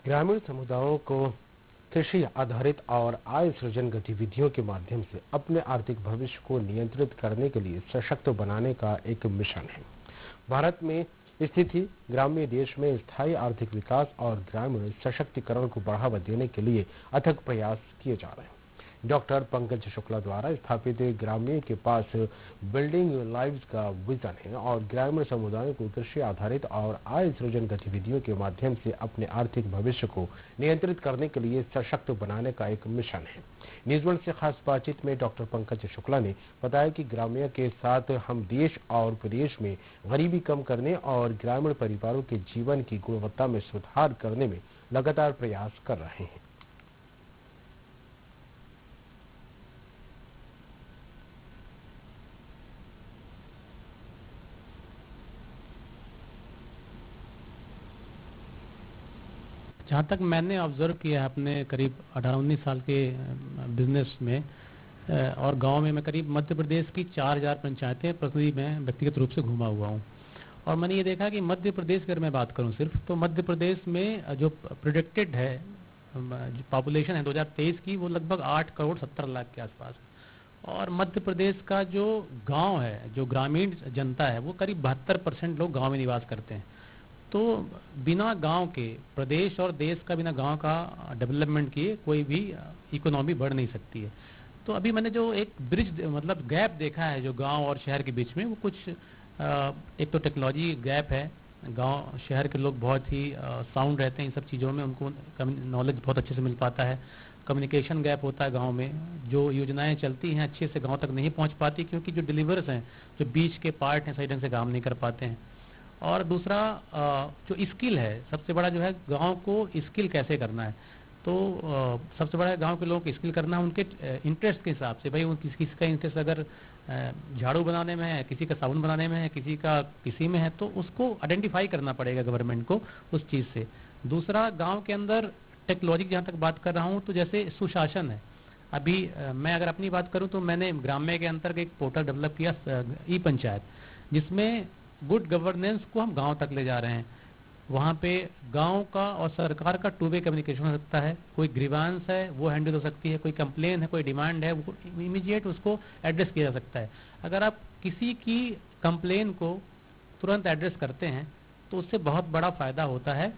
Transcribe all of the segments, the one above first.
ग्रामीण समुदायों को कृषि आधारित और आय सृजन गतिविधियों के माध्यम से अपने आर्थिक भविष्य को नियंत्रित करने के लिए सशक्त बनाने का एक मिशन है। भारत में स्थिति ग्रामीण देश में स्थायी आर्थिक विकास और ग्रामीण सशक्तिकरण को बढ़ावा देने के लिए अथक प्रयास किए जा रहे हैं। डॉक्टर पंकज शुक्ला द्वारा स्थापित ग्रामीण के पास बिल्डिंग लाइव्स का विजन है और ग्रामीण समुदायों को कृषि आधारित और आय सृजन गतिविधियों के माध्यम से अपने आर्थिक भविष्य को नियंत्रित करने के लिए सशक्त बनाने का एक मिशन है। न्यूज़1 से खास बातचीत में डॉक्टर पंकज शुक्ला ने बताया कि ग्रामीण के साथ हम देश और प्रदेश में गरीबी कम करने और ग्रामीण परिवारों के जीवन की गुणवत्ता में सुधार करने में लगातार प्रयास कर रहे हैं। जहाँ तक मैंने ऑब्जर्व किया है अपने करीब 18-19 साल के बिजनेस में और गांव में, मैं करीब मध्य प्रदेश की 4000 पंचायतें प्रतिनिधि में व्यक्तिगत रूप से घूमा हुआ हूँ। और मैंने ये देखा कि मध्य प्रदेश अगर मैं बात करूँ सिर्फ, तो मध्य प्रदेश में जो प्रोजेक्टेड है जो पॉपुलेशन है 2023 की, वो लगभग 8 करोड़ 70 लाख के आसपास। और मध्य प्रदेश का जो गाँव है, जो ग्रामीण जनता है, वो करीब 72% लोग गाँव में निवास करते हैं। तो बिना गांव के प्रदेश और देश का, बिना गांव का डेवलपमेंट किए कोई भी इकोनॉमी बढ़ नहीं सकती है। तो अभी मैंने जो एक ब्रिज मतलब गैप देखा है जो गांव और शहर के बीच में, वो कुछ एक तो टेक्नोलॉजी गैप है। गांव शहर के लोग बहुत ही साउंड रहते हैं इन सब चीज़ों में, उनको नॉलेज बहुत अच्छे से मिल पाता है। कम्युनिकेशन गैप होता है गांव में, जो योजनाएं चलती हैं अच्छे से गांव तक नहीं पहुंच पाती, क्योंकि जो डिलीवर्स हैं, जो बीच के पार्ट हैं, सही ढंग से काम नहीं कर पाते हैं। और दूसरा जो स्किल है, सबसे बड़ा जो है गांव को स्किल कैसे करना है। तो सबसे बड़ा गांव के लोगों को स्किल करना है उनके इंटरेस्ट के हिसाब से। भाई किसी का इंटरेस्ट अगर झाड़ू बनाने में है, किसी का साबुन बनाने में है, किसी का किसी में है, तो उसको आइडेंटिफाई करना पड़ेगा गवर्नमेंट को उस चीज़ से। दूसरा, गांव के अंदर टेक्नोलॉजी की जहाँ तक बात कर रहा हूँ, तो जैसे सुशासन है। अभी मैं अगर अपनी बात करूँ तो मैंने ग्राम्य के अंतर्गत एक पोर्टल डेवलप किया ई पंचायत, जिसमें गुड गवर्नेंस को हम गांव तक ले जा रहे हैं। वहाँ पे गांव का और सरकार का 2 वे कम्युनिकेशन हो सकता है। कोई ग्रीवांस है वो हैंडल हो सकती है, कोई कंप्लेन है, कोई डिमांड है, वो इमीडिएट उसको एड्रेस किया जा सकता है। अगर आप किसी की कंप्लेन को तुरंत एड्रेस करते हैं तो उससे बहुत बड़ा फायदा होता है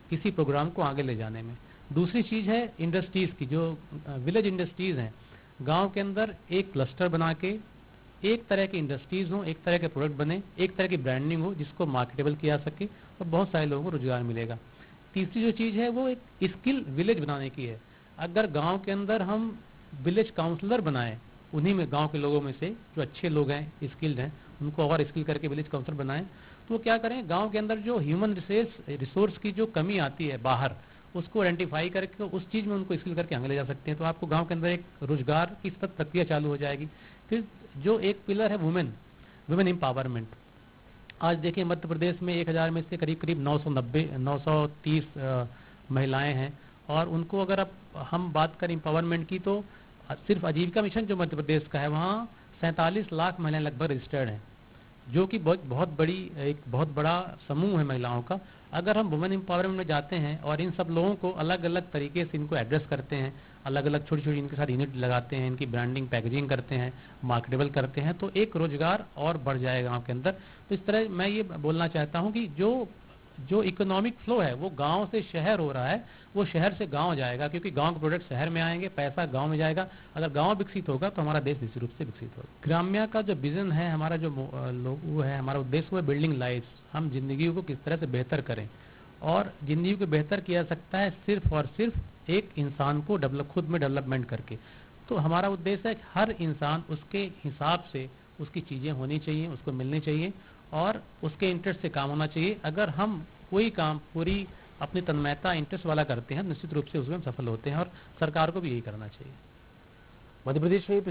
किसी प्रोग्राम को आगे ले जाने में। दूसरी चीज़ है इंडस्ट्रीज़ की, जो विलेज इंडस्ट्रीज़ हैं, गाँव के अंदर एक क्लस्टर बना के एक तरह की इंडस्ट्रीज हो, एक तरह के प्रोडक्ट बने, एक तरह की ब्रांडिंग हो जिसको मार्केटेबल किया सके और बहुत सारे लोगों को रोजगार मिलेगा। तीसरी जो चीज़ है वो एक स्किल विलेज बनाने की है। अगर गांव के अंदर हम विलेज काउंसलर बनाएं, उन्हीं में गांव के लोगों में से जो अच्छे लोग हैं, स्किल्ड हैं, उनको और स्किल करके विलेज काउंसलर बनाएं, तो वो क्या करें, गाँव के अंदर जो ह्यूमन रिसोर्स की जो कमी आती है बाहर, उसको आइडेंटिफाई करके उस चीज़ में उनको स्किल करके आगे ले जा सकते हैं। तो आपको गांव के अंदर एक रोजगार की सतत प्रक्रिया चालू हो जाएगी। फिर जो एक पिलर है वुमेन एम्पावरमेंट। आज देखिए मध्य प्रदेश में 1000 में से करीब 930 महिलाएं हैं, और उनको अगर अब हम बात करें एम्पावरमेंट की, तो सिर्फ आजीविका मिशन जो मध्य प्रदेश का है, वहाँ 47 लाख महिलाएं लगभग रजिस्टर्ड हैं, जो कि एक बहुत बड़ा समूह है महिलाओं का। अगर हम वुमेन एम्पावरमेंट में जाते हैं और इन सब लोगों को अलग अलग तरीके से इनको एड्रेस करते हैं, अलग अलग छोटी छोटी इनके साथ यूनिट लगाते हैं, इनकी ब्रांडिंग पैकेजिंग करते हैं, मार्केटेबल करते हैं, तो एक रोजगार और बढ़ जाएगा गाँव के अंदर। तो इस तरह मैं ये बोलना चाहता हूँ कि जो इकोनॉमिक फ्लो है वो गांव से शहर हो रहा है, वो शहर से गांव जाएगा, क्योंकि गांव के प्रोडक्ट शहर में आएंगे, पैसा गांव में जाएगा। अगर गांव विकसित होगा तो हमारा देश निश्चित रूप से विकसित होगा। ग्राम्य का जो विजन है, हमारा जो वो है, हमारा उद्देश्य वो है बिल्डिंग लाइफ। हम जिंदगी को किस तरह से बेहतर करें, और जिंदगी को बेहतर किया जा सकता है सिर्फ और सिर्फ एक इंसान को खुद में डेवलपमेंट करके। तो हमारा उद्देश्य है कि हर इंसान उसके हिसाब से उसकी चीज़ें होनी चाहिए, उसको मिलनी चाहिए, और उसके इंटरेस्ट से काम होना चाहिए। अगर हम कोई काम पूरी अपनी तन्मयता इंटरेस्ट वाला करते हैं, निश्चित रूप से उसमें हम सफल होते हैं, और सरकार को भी यही करना चाहिए। मध्य प्रदेश में